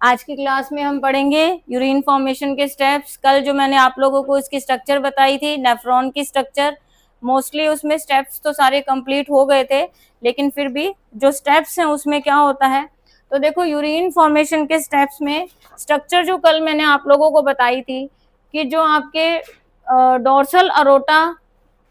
आज की क्लास में हम पढ़ेंगे यूरिन फॉर्मेशन के स्टेप्स। कल जो मैंने आप लोगों को इसकी स्ट्रक्चर बताई थी, नेफ्रॉन की स्ट्रक्चर, मोस्टली उसमें स्टेप्स तो सारे कंप्लीट हो गए थे, लेकिन फिर भी जो स्टेप्स हैं उसमें क्या होता है। तो देखो, यूरिन फॉर्मेशन के स्टेप्स में स्ट्रक्चर जो कल मैंने आप लोगों को बताई थी कि जो आपके डोर्सल अरोटा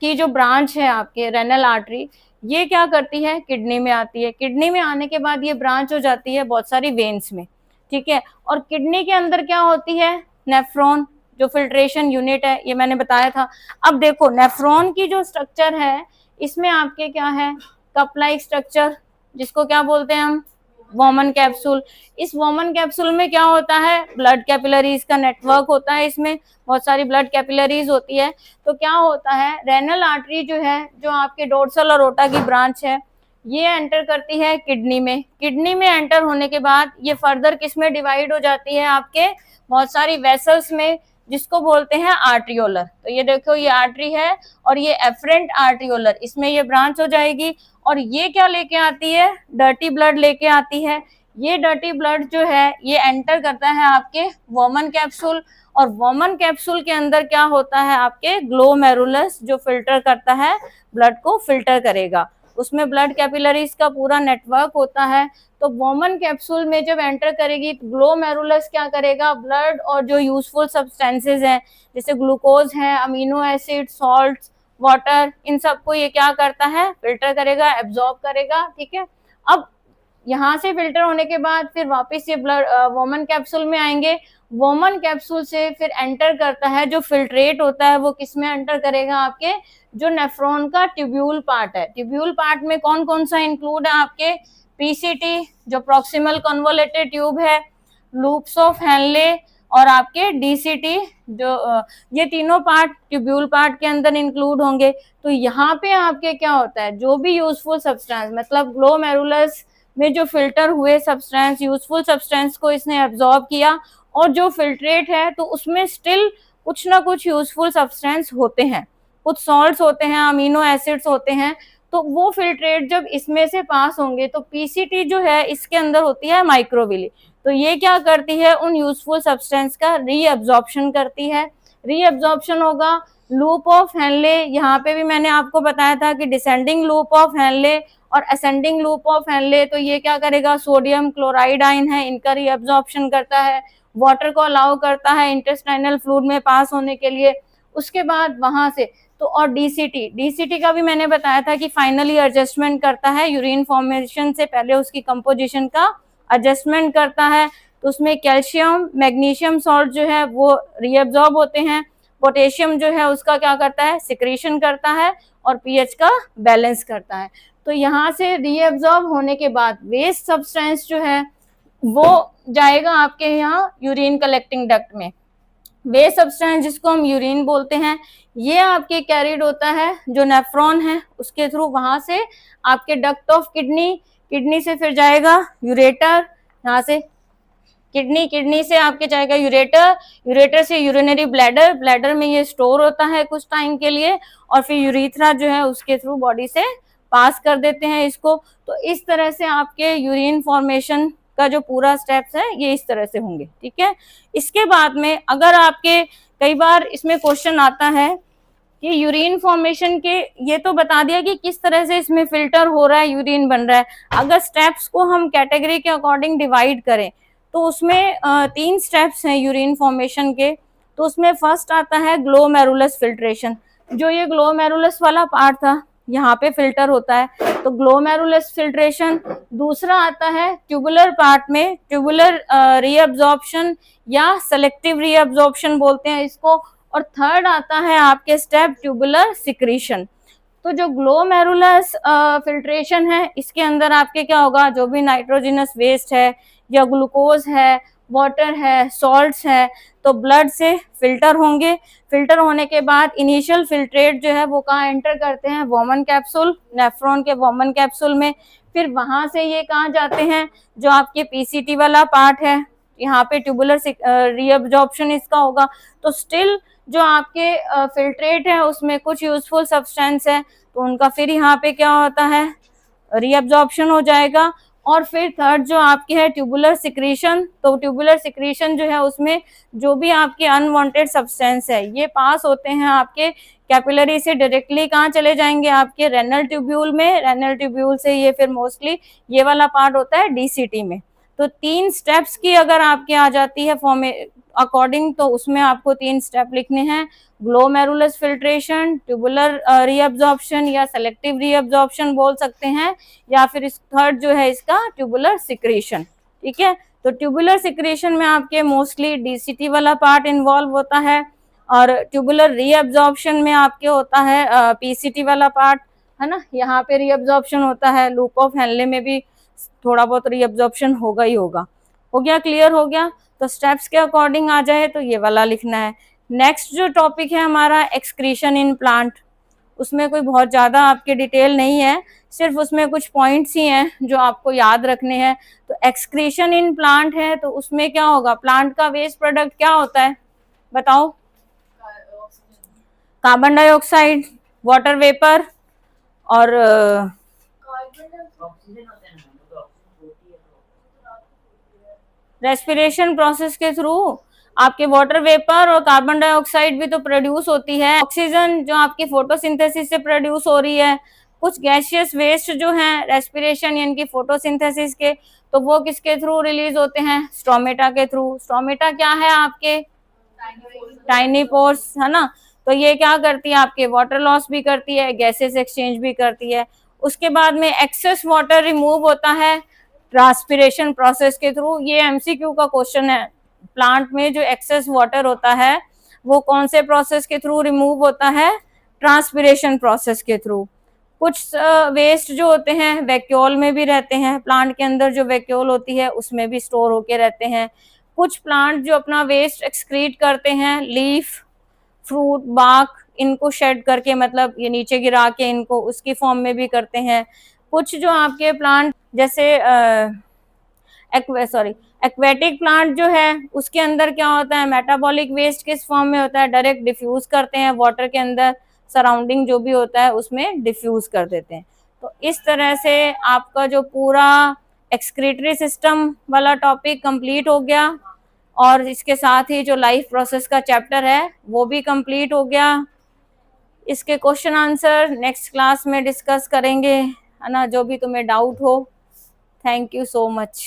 की जो ब्रांच है, आपके रेनल आर्टरी, ये क्या करती है, किडनी में आती है। किडनी में आने के बाद ये ब्रांच हो जाती है बहुत सारी वेन्स में, ठीक है। और किडनी के अंदर क्या होती है, नेफ्रॉन, जो फिल्ट्रेशन यूनिट है, ये मैंने बताया था। अब देखो, नेफ्रॉन की जो स्ट्रक्चर है, इसमें आपके क्या है, कप लाइक स्ट्रक्चर, जिसको क्या बोलते हैं हम, वॉमन कैप्सूल। इस वॉमन कैप्सूल में क्या होता है, ब्लड कैपिलरीज का नेटवर्क होता है, इसमें बहुत सारी ब्लड कैपिलरीज होती है। तो क्या होता है, रेनल आर्टरी जो है, जो आपके डोर्सल अरोटा की ब्रांच है, ये एंटर करती है किडनी में। किडनी में एंटर होने के बाद ये फर्दर किस में डिवाइड हो जाती है, आपके बहुत सारी वेसल्स में, जिसको बोलते हैं आर्ट्रियोलर। तो ये देखो, ये आर्टरी है और ये एफरेंट आर्ट्रियोलर, इसमें ये ब्रांच हो जाएगी। और ये क्या लेके आती है, डर्टी ब्लड लेके आती है। ये डर्टी ब्लड जो है, ये एंटर करता है आपके वॉमन कैप्सूल, और वॉमन कैप्सूल के अंदर क्या होता है, आपके ग्लोमेरुलस, जो फिल्टर करता है, ब्लड को फिल्टर करेगा। उसमें ब्लड कैपिलरीज का पूरा नेटवर्क होता है। तो वॉमन कैप्सूल में जब एंटर करेगी तो ग्लोमेरुलस क्या करेगा, ब्लड और जो यूजफुल सब्सटेंसेज हैं, जैसे ग्लूकोज है, अमीनो एसिड, सॉल्ट, वाटर, इन सबको ये क्या करता है, फिल्टर करेगा, एब्जॉर्ब करेगा, ठीक है। अब यहाँ से फिल्टर होने के बाद फिर वापस ये ब्लड वोमन कैप्सूल में आएंगे। वोमन कैप्सूल से फिर एंटर करता है, जो फिल्ट्रेट होता है वो किस में एंटर करेगा, आपके जो नेफ्रॉन का ट्यूब्यूल पार्ट है। ट्यूब्यूल पार्ट में कौन कौन सा इंक्लूड है, आपके पीसीटी, जो प्रॉक्सिमल कन्वोलेटेड ट्यूब है, लूप्स ऑफ हेनले, और आपके डीसीटी, जो ये तीनों पार्ट ट्यूब्यूल पार्ट के अंदर इंक्लूड होंगे। तो यहाँ पे आपके क्या होता है, जो भी यूजफुल सब्सटेंस, मतलब ग्लोमेरुलस में जो फिल्टर हुए सब्सटेंस, यूजफुल सब्सटेंस को इसने एब्जॉर्ब किया, और जो फिल्ट्रेट है तो उसमें स्टिल कुछ ना कुछ यूजफुल सब्सटेंस होते हैं, कुछ सॉल्ट्स होते हैं, अमीनो एसिड्स होते हैं। तो वो फिल्ट्रेट जब इसमें से पास होंगे तो पीसीटी जो है, इसके अंदर होती है माइक्रोविली। तो ये क्या करती है, उन यूजफुल सब्सटेंस का रीअब्जॉर्प्शन करती है। रीअब्जॉर्प्शन होगा। लूप ऑफ हेनले, यहाँ पे भी मैंने आपको बताया था कि डिसेंडिंग लूप ऑफ हेनले और असेंडिंग लूप ऑफ हेनले, तो ये क्या करेगा, सोडियम क्लोराइड आयन है, इनका रीअब्जॉर्प्शन करता है, वाटर को अलाउ करता है इंटेस्टाइनल फ्लूइड में पास होने के लिए। उसके बाद वहां से तो, और डीसीटी का भी मैंने बताया था कि फाइनली एडजस्टमेंट करता है, यूरिन फॉर्मेशन से पहले उसकी कंपोजिशन का एडजस्टमेंट करता है। तो उसमें कैल्शियम, मैग्नीशियम सॉल्ट जो है वो रीअब्जॉर्ब होते हैं। पोटेशियम जो है उसका क्या करता है, सिक्रीशन करता है, और पीएच का बैलेंस करता है। तो यहाँ से रीअब्जॉर्ब होने के बाद वेस्ट सब्सटेंस जो है वो जाएगा आपके यहाँ यूरिन कलेक्टिंग डक्ट में। वेस्ट सब्सटेंस जिसको हम यूरिन बोलते हैं, ये आपके कैरिड होता है, जो नेफ्रॉन है उसके थ्रू, वहां से आपके डक्ट ऑफ किडनी, किडनी से फिर जाएगा यूरेटर, यहाँ से किडनी से आपके जाएगा यूरेटर, यूरेटर से यूरिनरी ब्लैडर, ब्लैडर में ये स्टोर होता है कुछ टाइम के लिए, और फिर यूरिथ्रा जो है उसके थ्रू बॉडी से पास कर देते हैं इसको। तो इस तरह से आपके यूरिन फॉर्मेशन का जो पूरा स्टेप्स है ये इस तरह से होंगे, ठीक है। इसके बाद में अगर आपके कई बार इसमें क्वेश्चन आता है कि यूरिन फॉर्मेशन के, ये तो बता दिया कि किस तरह से इसमें फिल्टर हो रहा है, यूरिन बन रहा है। अगर स्टेप्स को हम कैटेगरी के अकॉर्डिंग डिवाइड करें तो उसमें 3 स्टेप्स हैं यूरिन फॉर्मेशन के। तो उसमें फर्स्ट आता है ग्लोमेरुलस फिल्ट्रेशन। जो ये ग्लोमेरुलस वाला पार्ट था, यहाँ पे फिल्टर होता है, तो ग्लोमेरुलस फिल्ट्रेशन। दूसरा आता है ट्यूबुलर पार्ट में ट्यूबुलर रीअब्जॉर्प्शन, या सेलेक्टिव रीअब्जॉर्प्शन बोलते हैं इसको। और थर्ड आता है आपके स्टेप ट्यूबुलर सिक्रीशन। तो जो ग्लोमेरुलस फिल्ट्रेशन है, इसके अंदर आपके क्या होगा, जो भी नाइट्रोजनस वेस्ट है, या ग्लूकोज है, वाटर है, सॉल्ट्स है, तो ब्लड से फिल्टर होंगे। फिल्टर होने के बाद इनिशियल फिल्ट्रेट जो है वो कहाँ एंटर करते हैं, वोमन कैप्सूल, नेफ्रॉन के वोमन कैप्सूल में। फिर वहां से ये कहाँ जाते हैं, जो आपके पीसीटी वाला पार्ट है, यहाँ पे ट्यूबुलर रीअब्जॉर्प्शन इसका होगा। तो स्टिल जो आपके फिल्ट्रेट है उसमें कुछ यूजफुल सब्सटेंस है, तो उनका फिर यहाँ पे क्या होता है, रीअब्जॉर्प्शन हो जाएगा। और फिर थर्ड जो आपकी है ट्यूबुलर सिक्रीशन, तो ट्यूबुलर सिक्रीशन जो है उसमें जो भी आपके अनवांटेड सब्सटेंस है ये पास होते हैं आपके कैपिलरी से डायरेक्टली कहाँ चले जाएंगे, आपके रेनल ट्यूब्यूल में, रेनल ट्यूब्यूल से ये फिर मोस्टली ये वाला पार्ट होता है डीसीटी में। तो 3 स्टेप्स की अगर आपके आ जाती है फॉर्म अकॉर्डिंग, तो उसमें आपको 3 स्टेप लिखने हैं, ग्लोमेरुलस फिल्ट्रेशन, ट्यूबुलर रीअब्जॉर्प्शन या सेलेक्टिव रीअब्जॉर्प्शन बोल सकते हैं, या फिर इस थर्ड जो है इसका ट्यूबुलर सिक्रीशन। ठीक है, तो ट्यूबुलर सिक्रीशन में आपके मोस्टली डीसीटी वाला पार्ट इन्वॉल्व होता है, और ट्यूबुलर रीअब्जॉर्प्शन में आपके होता है पीसीटी वाला पार्ट, है ना, यहाँ पे रीअब्जॉर्प्शन होता है, लूप ऑफ हेनले में भी थोड़ा बहुत रीअब्जॉर्प्शन होगा ही होगा। हो गया, क्लियर हो गया। तो स्टेप्स के अकॉर्डिंग आ जाए तो ये वाला लिखना है। नेक्स्ट जो टॉपिक है हमारा एक्सक्रीशन इन प्लांट, उसमें कोई बहुत ज़्यादा आपके डिटेल नहीं है, सिर्फ उसमें कुछ पॉइंट्स ही हैं जो आपको याद रखने हैं। तो एक्सक्रीशन इन प्लांट है तो उसमें क्या होगा, प्लांट का वेस्ट प्रोडक्ट क्या होता है बताओ, कार्बन डाइऑक्साइड, वाटर वेपर और रेस्पिरेशन प्रोसेस के थ्रू आपके वाटर वेपर और कार्बन डाइऑक्साइड भी तो प्रोड्यूस होती है, ऑक्सीजन जो आपकी फोटोसिंथेसिस से प्रोड्यूस हो रही है, कुछ गैसियस वेस्ट जो हैं रेस्पिरेशन यानी कि फोटोसिंथेसिस के, तो वो किसके थ्रू रिलीज होते हैं, स्ट्रोमेटा के थ्रू। स्ट्रोमेटा क्या है आपके, टाइनी पोर्स, है ना, तो ये क्या करती है आपके वाटर लॉस भी करती है, गैसेस एक्सचेंज भी करती है। उसके बाद में एक्सेस वाटर रिमूव होता है ट्रांसपिरेशन प्रोसेस के थ्रू। ये एमसीक्यू का क्वेश्चन है, प्लांट में जो एक्सेस वाटर होता है वो कौन से प्रोसेस के थ्रू रिमूव होता है, ट्रांसपिरेशन प्रोसेस के थ्रू। कुछ वेस्ट जो होते हैं वैक्यूल में भी रहते हैं, प्लांट के अंदर जो वैक्यूल होती है उसमें भी स्टोर होके रहते हैं। कुछ प्लांट जो अपना वेस्ट एक्सक्रीट करते हैं, लीफ, फ्रूट, बाक, इनको शेड करके, मतलब ये नीचे गिरा के इनको उसकी फॉर्म में भी करते हैं। कुछ जो आपके प्लांट जैसे एक्वेटिक प्लांट जो है उसके अंदर क्या होता है, मेटाबॉलिक वेस्ट किस फॉर्म में होता है, डायरेक्ट डिफ्यूज करते हैं वाटर के अंदर, सराउंडिंग जो भी होता है उसमें डिफ्यूज कर देते हैं। तो इस तरह से आपका जो पूरा एक्सक्रीटरी सिस्टम वाला टॉपिक कंप्लीट हो गया, और इसके साथ ही जो लाइफ प्रोसेस का चैप्टर है वो भी कंप्लीट हो गया। इसके क्वेश्चन आंसर नेक्स्ट क्लास में डिस्कस करेंगे, है ना, जो भी तुम्हें डाउट हो। Thank you so much.